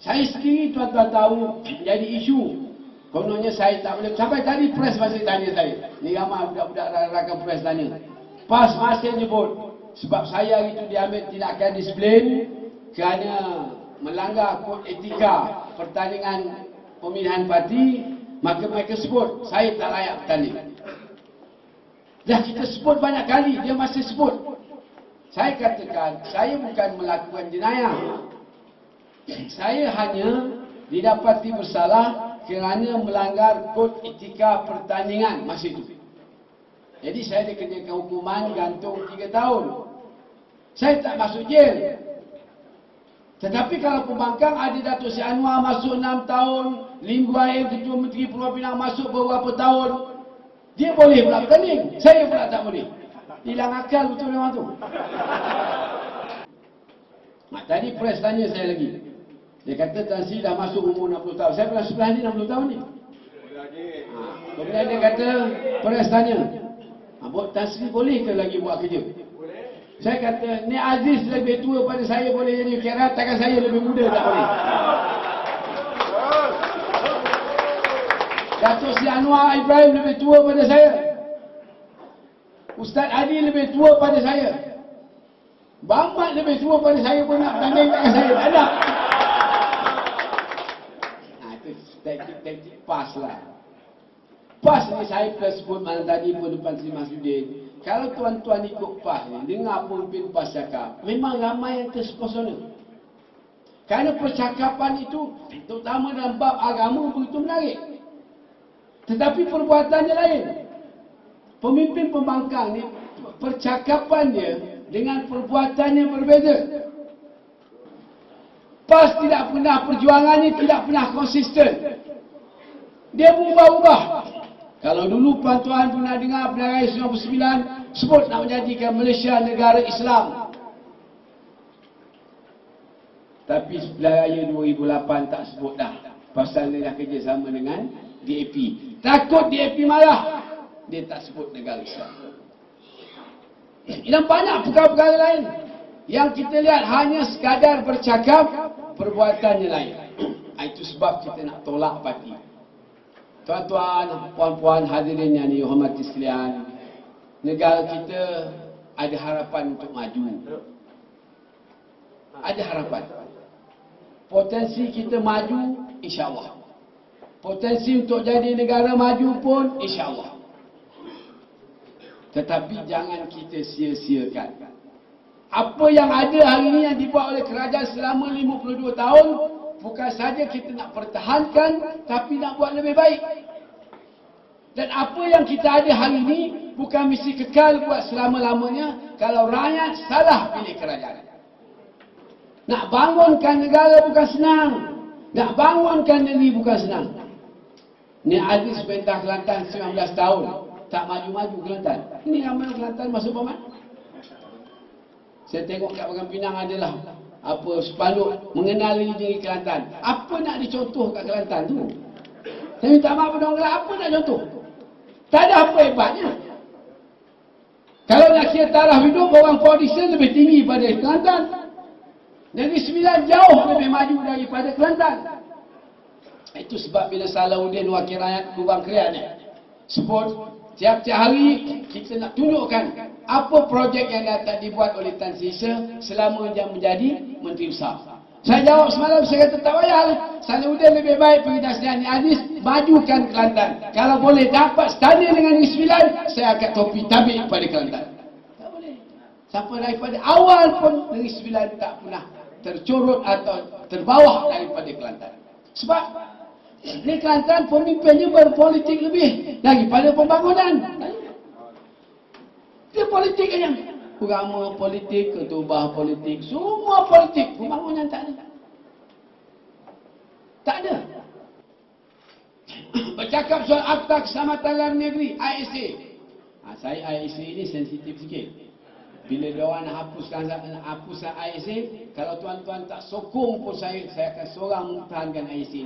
Saya sendiri tuan-tuan tahu jadi isu. Kononnya saya tak boleh. Sampai tadi pres masih tanya saya. Ni ramai budak-budak rakan pres tanya. PAS masih nyebut. Sebab saya itu diambil tindakan disiplin kerana melanggar kod etika pertandingan pemilihan parti, maka mereka sebut saya tak layak bertanding. Dah kita sebut banyak kali, dia masih sebut. Saya katakan, saya bukan melakukan jenayah. Saya hanya didapati bersalah kerana melanggar kod etika pertandingan masa itu. Jadi saya dikenakan hukuman gantung 3 tahun. Saya tak masuk jel. Tetapi kalau pembangkang ada Datuk Seri Anwar masuk 6 tahun, Lim Guan Eng Ketua Menteri Pulau Pinang masuk beberapa tahun, dia boleh pula bertanding. Saya pula tak boleh. Hilang akal betul memang tu. Tadi pres tanya saya lagi. Dia kata Tan Sri dah masuk umur 60 tahun. Saya pernah sebelah ni 60 tahun ni. Kemudian dia kata, pres tanya, Tan Sri boleh ke lagi buat kerja? Saya kata, ni Aziz lebih tua pada saya boleh jadi kira, takkan saya lebih muda tak boleh. Datuk Seri Anwar Ibrahim lebih tua pada saya. Ustaz Adi lebih tua pada saya. Bambat lebih tua pada saya pun nak bertanding dengan saya. Tak ada. Itu taktik PAS lah. PAS ni saya pernah sebut malam tadi pun depan Sri Masudin. Kalau tuan-tuan ikut PAS ni, dengar pemimpin PAS cakap, memang ramai yang terpesona. Kerana percakapan itu, terutama dalam bab agama, begitu menarik. Tetapi perbuatannya lain. Pemimpin pembangkang ni, percakapannya dengan perbuatannya berbeza. PAS tidak pernah, perjuangannya tidak pernah konsisten. Dia berubah-ubah. Kalau dulu tuan-tuan pernah dengar Pilihan Raya 99 sebut nak menjadikan Malaysia negara Islam. Tapi Pilihan Raya 2008 tak sebut dah. Pasal dia dah kerjasama dengan DAP. Takut DAP marah, dia tak sebut negara Islam. Dan banyak perkara-perkara lain yang kita lihat hanya sekadar bercakap, perbuatannya lain. Itu sebab kita nak tolak parti. Tuan-tuan, puan-puan hadirin yang dihormati sekalian, negara kita ada harapan untuk maju. Ada harapan. Potensi kita maju, insya-Allah. Potensi untuk jadi negara maju pun, insya-Allah. Tetapi jangan kita sia-siakan. Apa yang ada hari ini yang dibuat oleh kerajaan selama 52 tahun, bukan saja kita nak pertahankan, tapi nak buat lebih baik. Dan apa yang kita ada hari ini, bukan mesti kekal buat selama-lamanya kalau rakyat salah pilih kerajaan. Nak bangunkan negara bukan senang. Nak bangunkan negeri bukan senang. Ni Aziz Bentah Kelantan 19 tahun. Tak maju-maju Kelantan. Ini ramai Kelantan masuk Paman. Saya tengok kat Pagang Pinang adalah apa spanduk mengenali diri Kelantan. Apa nak dicontoh kat Kelantan tu? Saya minta maaf pada orang Kelantan, apa nak contoh? Tak ada apa hebatnya. Kalau nak kira taraf hidup, orang Port-Dickson lebih tinggi pada Kelantan. Negeri Sembilan jauh lebih maju daripada Kelantan. Itu sebab bila Salahuddin Wakil Rakyat Kubang Krian sebut, tiap-tiap hari kita nak tunjukkan apa projek yang dapat dibuat oleh Tan Sri selama dia menjadi Menteri Besar. Saya jawab semalam, saya kata tak payah. Salahuddin lebih baik pergi Nasriani Aziz, majukan Kelantan. Kalau boleh dapat standing dengan Negeri Sembilan, saya akan topi tabik pada Kelantan. Tak boleh. Sampai daripada awal pun Negeri Sembilan tak pernah tercurut atau terbawah daripada Kelantan. Sebab di Kelantan pemimpinnya berpolitik lebih daripada pembangunan. Dia politik aja. Agama politik, ketubah politik, semua politik. Pembangunan tak ada. Tak ada. Bercakap soal Akta Keselamatan Dalam Negeri, ISA. Saya ISA ini sensitif sikit. Bila diorang nak hapuskan ISA, kalau tuan-tuan tak sokong pun saya akan seorang mempertahankan ISA.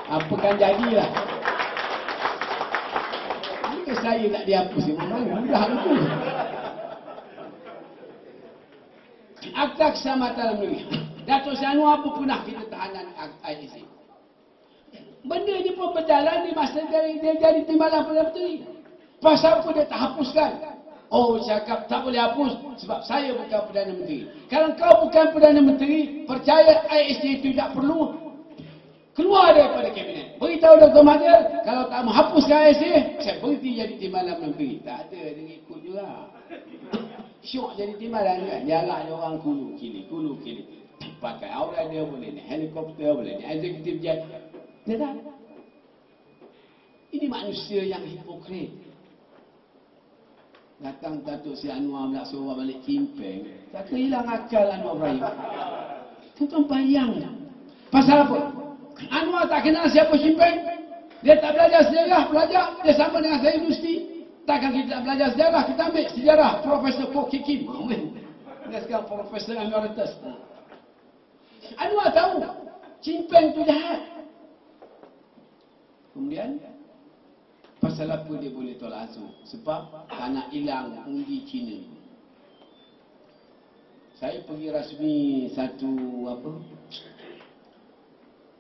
Apa kan jadilah. Mungkin saya nak dihapus. Memang mudah itu. Akta Keselamatan Dalam Negeri. Datuk Seri Anwar pun pernah kita tahanan ISA. Benda ni pun berjalan di masa dia jadi Timbalan Perdana Menteri. Pasal apa dia tak hapuskan? Oh, cakap tak boleh hapus sebab saya bukan Perdana Menteri. Kalau kau bukan Perdana Menteri, percaya ISA itu tak perlu keluar daripada kabinet. Beritahu Dr. Mahathir, kalau tak mau hapuskan ISA, saya berhenti jadi Timbalan Perdana Menteri. Tak ada, dia ikut juga. Syok jadi timbalan kan. Jalan orang kulu kili. Pakai aurat dia boleh ni, helikopter boleh ni, executive jet. Dia tak. Ini manusia yang hipokrit. Datang Datuk Seri Anwar nak suruh balik Kimpeng. Tak hilang akal Anwar Ibrahim. Tuan-tuan bayang. Pasal apa? Anwar tak kenal siapa Kimpeng. Dia tak belajar sejarah, dia sama dengan saya universiti. Takkan kita tak belajar sejarah, kita ambil sejarah Profesor Ko Kikim. Dia sekarang Profesor Emeritus. Anwar tahu Kimpeng tu jahat. Kemudian pasal apa dia boleh tolak asuh? Sebab tak nak hilang undi Cina. Saya pergi rasmi satu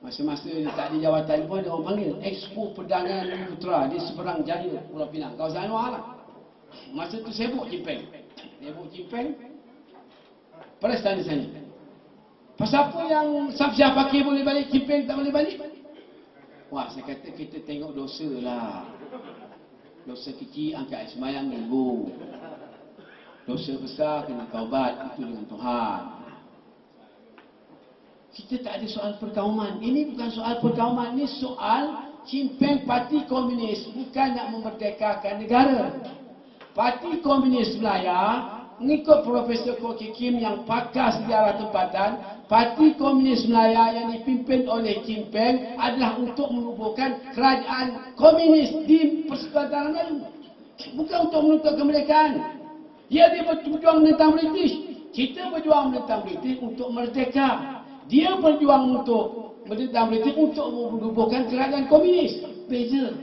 masa-masa tak ada jawatan pun ada orang panggil Expo Perdagangan Putra di seberang Jaya Pulau Pinang, kawasan Anwar lah. Masa tu sibuk Kimpeng. Pada tanya saya, pasal apa yang Syah Fakir boleh balik, Kimpeng tak boleh balik? Wah, saya kata kita tengok dosa lah. Dosa kecil angkat semayang minggu. Dosa besar kena taubat, itu dengan Tuhan. Kita tak ada soal perkauman. Ini bukan soal perkauman, ini soal Kimpeng Parti Komunis bukan nak memerdekakan negara. Parti Komunis Melaya mengikut Profesor Ko Kikim yang pakar sejarah tempatan, Parti Komunis Melaya yang dipimpin oleh Kimpeng adalah untuk menubuhkan kerajaan komunis di Persekutuan Melayu. Bukan untuk menuntut kemerdekaan. Dia berjuang menentang British. Kita berjuang menentang British untuk merdeka. Dia berjuang untuk menentang British untuk menubuhkan kerajaan komunis. Beza.